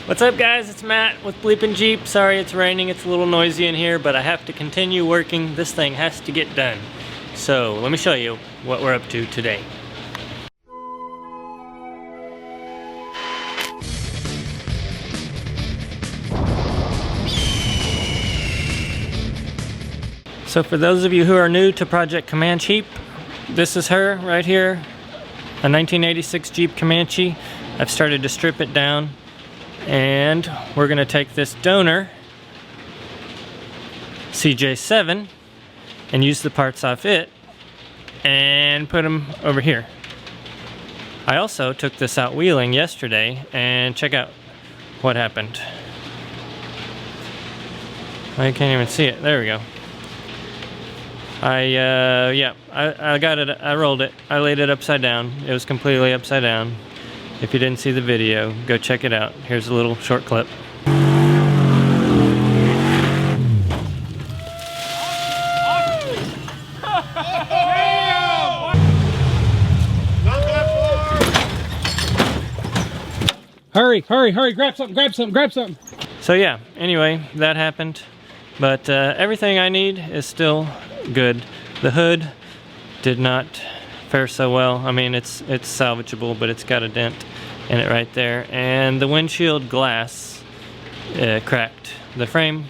What's up guys, it's Matt with Bleepinjeep. Sorry it's raining, it's a little noisy in here, but I have to continue working. This thing has to get done. So let me show you what we're up to today. So for those of you who are new to Project Comancheep, this is her right here, a 1986 Jeep Comanche. I've started to strip it down. And we're gonna take this donor CJ7 and use the parts off it and put them over here. I also took this out wheeling yesterday and check out what happened. I can't even see it. There we go. I got it. I rolled it. I laid it upside down. It was completely upside down. If you didn't see the video, go check it out. Here's a little short clip. Hurry, hurry, hurry, grab something, grab something, grab something. So yeah, anyway, that happened. But everything I need is still good. The hood did not fare so well. I mean, it's salvageable, but it's got a dent in it right there. And the windshield glass cracked. The frame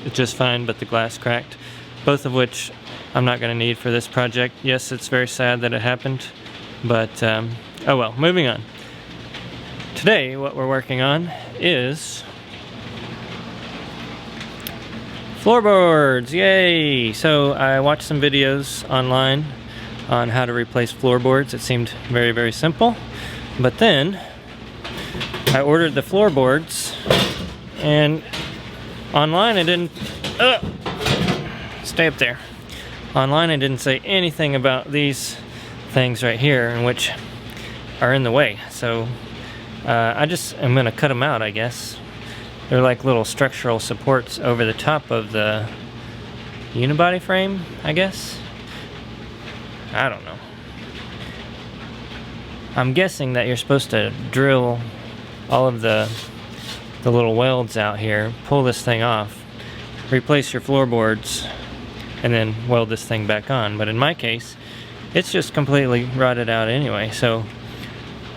is just fine, but the glass cracked. Both of which I'm not gonna need for this project. Yes, it's very sad that it happened, but oh well, moving on. Today, what we're working on is floorboards, yay! So I watched some videos online on how to replace floorboards. It seemed very, very simple. But then I ordered the floorboards and online it didn't, stay up there. Online it didn't say anything about these things right here, in which are in the way. So I just am gonna cut them out, I guess. They're like little structural supports over the top of the unibody frame, I guess. I don't know. I'm guessing that you're supposed to drill all of the little welds out here, pull this thing off, replace your floorboards, and then weld this thing back on. But in my case, it's just completely rotted out anyway. So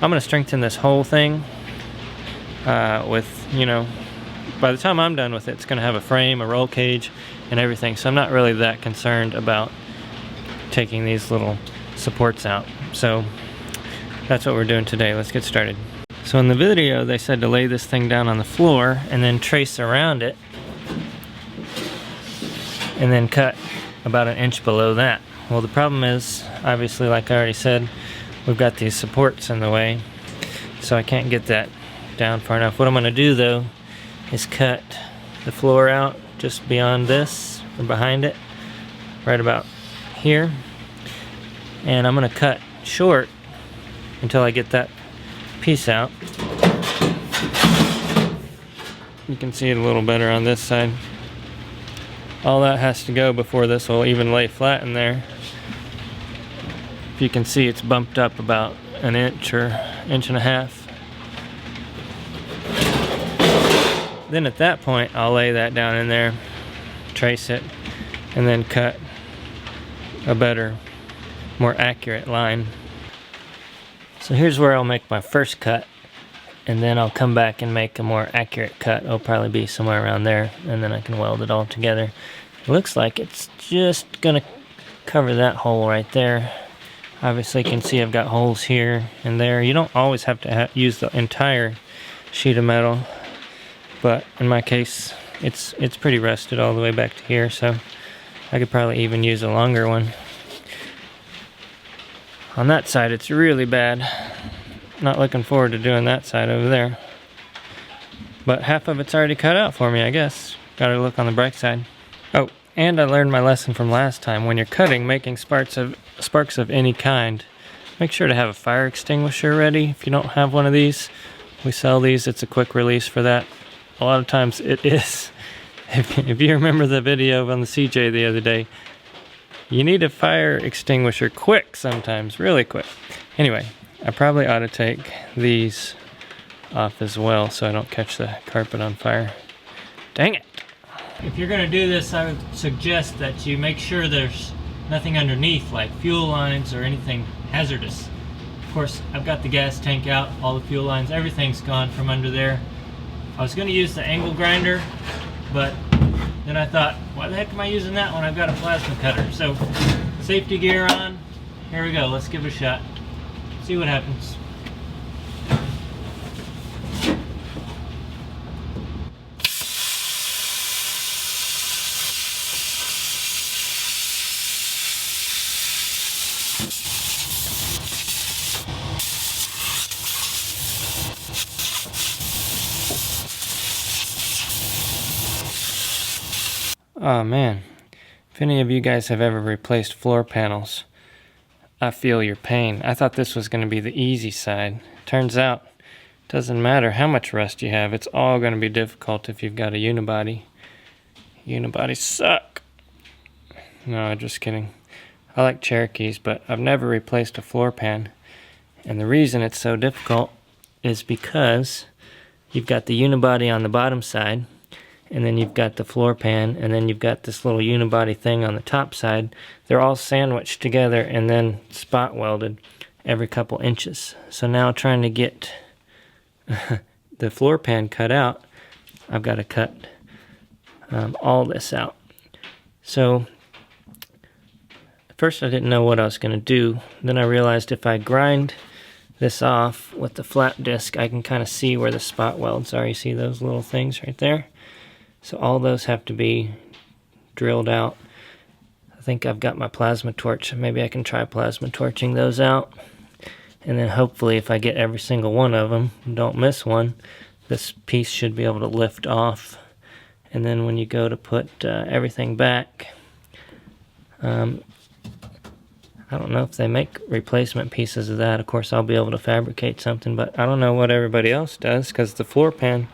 I'm gonna strengthen this whole thing with, you know, by the time I'm done with it, it's gonna have a frame, a roll cage, and everything. So I'm not really that concerned about taking these little supports out. So that's what we're doing today. Let's get started. So in the video they said to lay this thing down on the floor and then trace around it and then cut about an inch below that. Well, the problem is, obviously, like I already said, we've got these supports in the way, so I can't get that down far enough. What I'm going to do though is cut the floor out just beyond this, or behind it, right about here, and I'm going to cut short until I get that piece out. You can see it a little better on this side. All that has to go before this will even lay flat in there. If you can see, it's bumped up about an inch or inch and a half. Then at that point I'll lay that down in there, trace it, and then cut a better, more accurate line. So here's where I'll make my first cut, and then I'll come back and make a more accurate cut. It'll probably be somewhere around there, and then I can weld it all together. It looks like it's just gonna cover that hole right there. Obviously you can see I've got holes here and there. You don't always have to use the entire sheet of metal, but in my case it's pretty rusted all the way back to here, so I could probably even use a longer one. On that side it's really bad. Not looking forward to doing that side over there. But half of it's already cut out for me, I guess. Gotta look on the bright side. Oh, and I learned my lesson from last time. When you're cutting, making sparks of any kind, make sure to have a fire extinguisher ready. If you don't have one of these, we sell these. It's a quick release for that. A lot of times it is. If you remember the video on the CJ the other day, you need a fire extinguisher quick sometimes, really quick. Anyway, I probably ought to take these off as well so I don't catch the carpet on fire. Dang it! If you're going to do this, I would suggest that you make sure there's nothing underneath, like fuel lines or anything hazardous. Of course, I've got the gas tank out, all the fuel lines, everything's gone from under there. I was going to use the angle grinder, but then I thought, why the heck am I using that when I've got a plasma cutter? So, safety gear on. Here we go, let's give it a shot. See what happens. Oh man, if any of you guys have ever replaced floor panels, I feel your pain. I thought this was going to be the easy side. Turns out, it doesn't matter how much rust you have, it's all going to be difficult if you've got a unibody. Unibodies suck. No, just kidding. I like Cherokees, but I've never replaced a floor pan. And the reason it's so difficult is because you've got the unibody on the bottom side, and then you've got the floor pan, and then you've got this little unibody thing on the top side. They're all sandwiched together and then spot welded every couple inches. So now trying to get the floor pan cut out, I've got to cut all this out. So first I didn't know what I was going to do. Then I realized if I grind this off with the flat disc, I can kind of see where the spot welds are. You see those little things right there? So all those have to be drilled out. I think I've got my plasma torch. Maybe I can try plasma torching those out. And then hopefully if I get every single one of them, don't miss one, this piece should be able to lift off. And then when you go to put everything back, I don't know if they make replacement pieces of that. Of course I'll be able to fabricate something, but I don't know what everybody else does, because the floor pan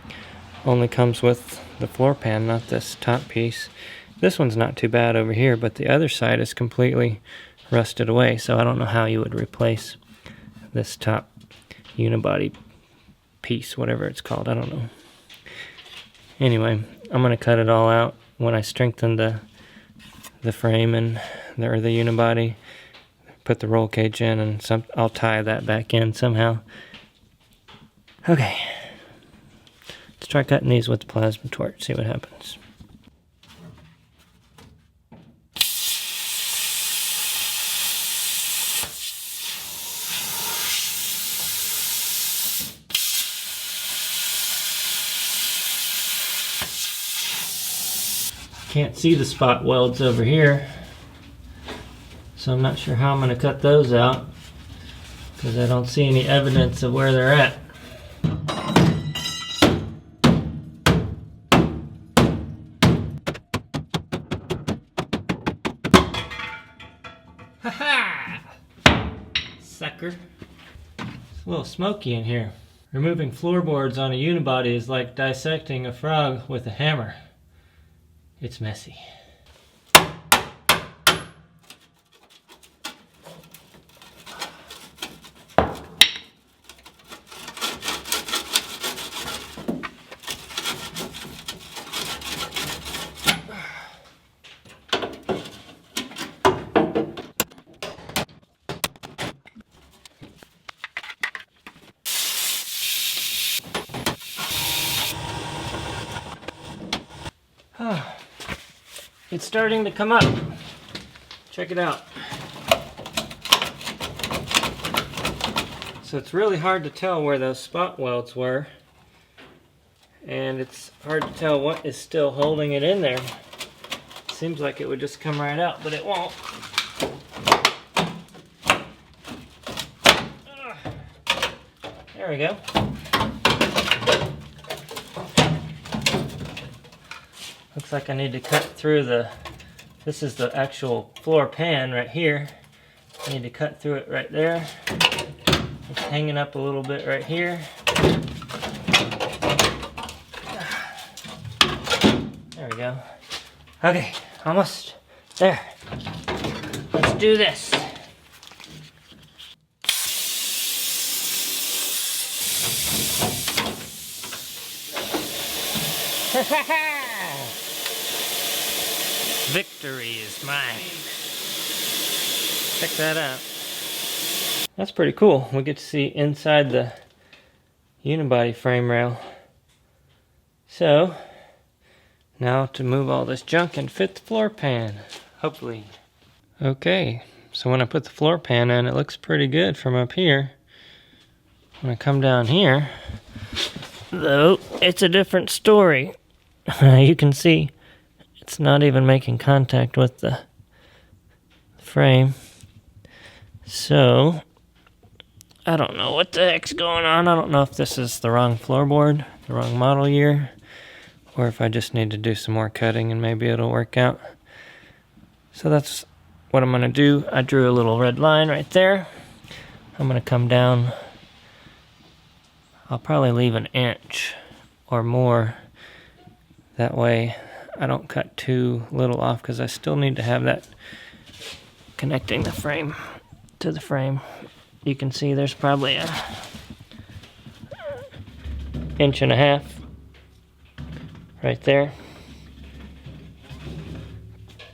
only comes with the floor pan, not this top piece. This one's not too bad over here, but the other side is completely rusted away, so I don't know how you would replace this top unibody piece, whatever it's called, I don't know. Anyway, I'm going to cut it all out when I strengthen the frame and the unibody, put the roll cage in, and I'll tie that back in somehow. Okay. Let's try cutting these with the plasma torch, see what happens. Can't see the spot welds over here, so I'm not sure how I'm going to cut those out, because I don't see any evidence of where they're at. Ha-ha! Sucker. It's a little smoky in here. Removing floorboards on a unibody is like dissecting a frog with a hammer. It's messy. It's starting to come up. Check it out. So it's really hard to tell where those spot welds were, and it's hard to tell what is still holding it in there. Seems like it would just come right out, but it won't. There we go. Looks like I need to cut through this is the actual floor pan right here. I need to cut through it right there. It's hanging up a little bit right here. There we go. Okay, almost there. Let's do this. Victory is mine. Check that out. That's pretty cool. We get to see inside the unibody frame rail. So, now to move all this junk and fit the floor pan, hopefully. Okay, so when I put the floor pan in, it looks pretty good from up here. When I come down here, though, it's a different story. You can see it's not even making contact with the frame. So, I don't know what the heck's going on. I don't know if this is the wrong floorboard, the wrong model year, or if I just need to do some more cutting and maybe it'll work out. So that's what I'm gonna do. I drew a little red line right there. I'm gonna come down. I'll probably leave an inch or more. That way I don't cut too little off, because I still need to have that connecting the frame to the frame. You can see there's probably a 1.5 inches right there.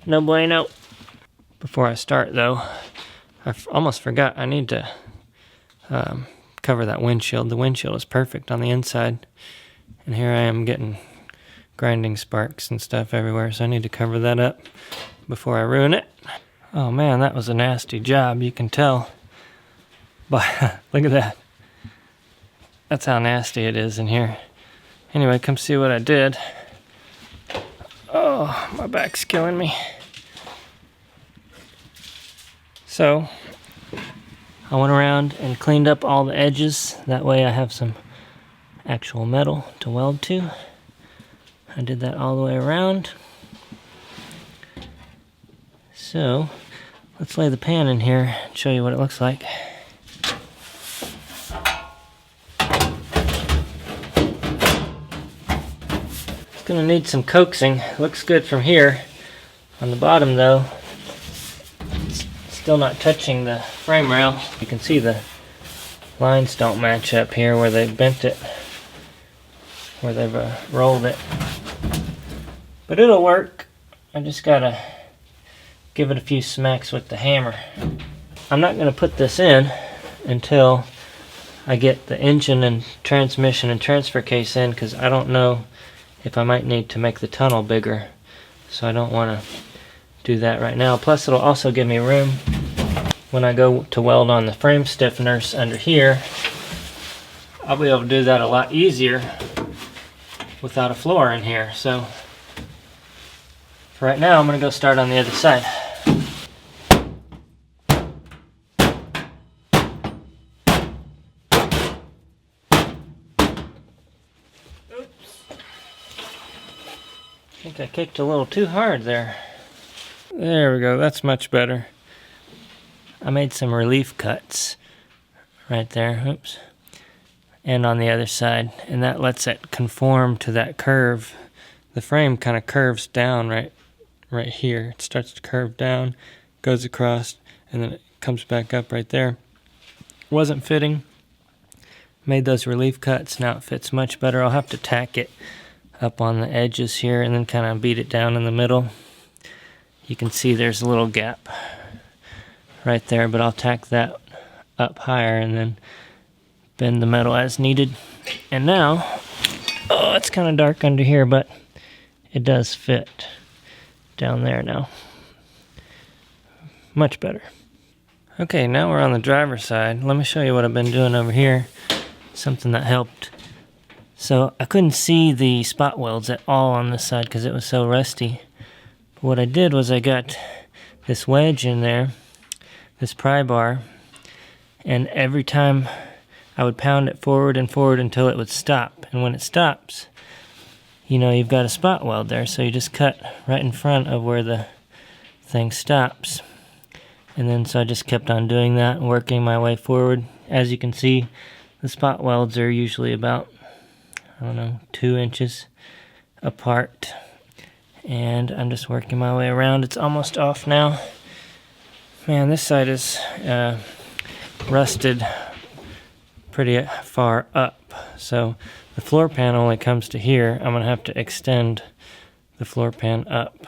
No bueno. Before I start though, I almost forgot I need to cover that windshield. The windshield is perfect on the inside, and here I am getting grinding sparks and stuff everywhere, so I need to cover that up before I ruin it. Oh man, that was a nasty job, you can tell. But look at that. That's how nasty it is in here. Anyway, come see what I did. Oh, my back's killing me. So, I went around and cleaned up all the edges. That way I have some actual metal to weld to. I did that all the way around. So, let's lay the pan in here and show you what it looks like. It's gonna need some coaxing. Looks good from here. On the bottom though, it's still not touching the frame rail. You can see the lines don't match up here where they bent it, where they've rolled it. But it'll work. I just gotta give it a few smacks with the hammer. I'm not gonna put this in until I get the engine and transmission and transfer case in, because I don't know if I might need to make the tunnel bigger. So I don't want to do that right now. Plus it'll also give me room when I go to weld on the frame stiffeners under here. I'll be able to do that a lot easier without a floor in here. So for right now, I'm going to go start on the other side. I think I kicked a little too hard there. There we go, that's much better. I made some relief cuts right there, oops, and on the other side, and that lets it conform to that curve. The frame kind of curves down right here. It starts to curve down, goes across, and then it comes back up right there. Wasn't fitting. Made those relief cuts, now it fits much better. I'll have to tack it up on the edges here and then kind of beat it down in the middle. You can see there's a little gap right there, but I'll tack that up higher and then bend the metal as needed. And now, oh, it's kind of dark under here, but it does fit down there now. Much better. Okay, now we're on the driver's side. Let me show you what I've been doing over here. Something that helped. So I couldn't see the spot welds at all on this side because it was so rusty. But what I did was I got this wedge in there, this pry bar, and every time I would pound it forward and forward until it would stop. And when it stops, you know, you've got a spot weld there, so you just cut right in front of where the thing stops. And then so I just kept on doing that and working my way forward. As you can see, the spot welds are usually about, I don't know, 2 inches apart. And I'm just working my way around. It's almost off now. Man, this side is rusted pretty far up. So the floor pan only comes to here. I'm gonna have to extend the floor pan up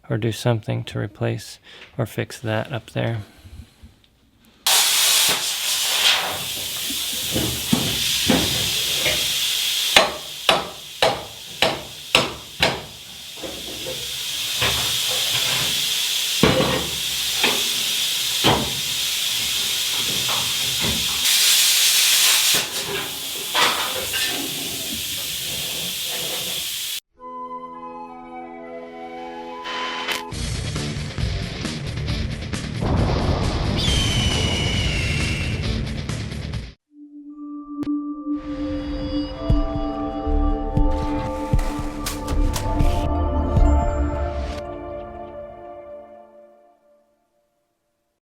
or do something to replace or fix that up there.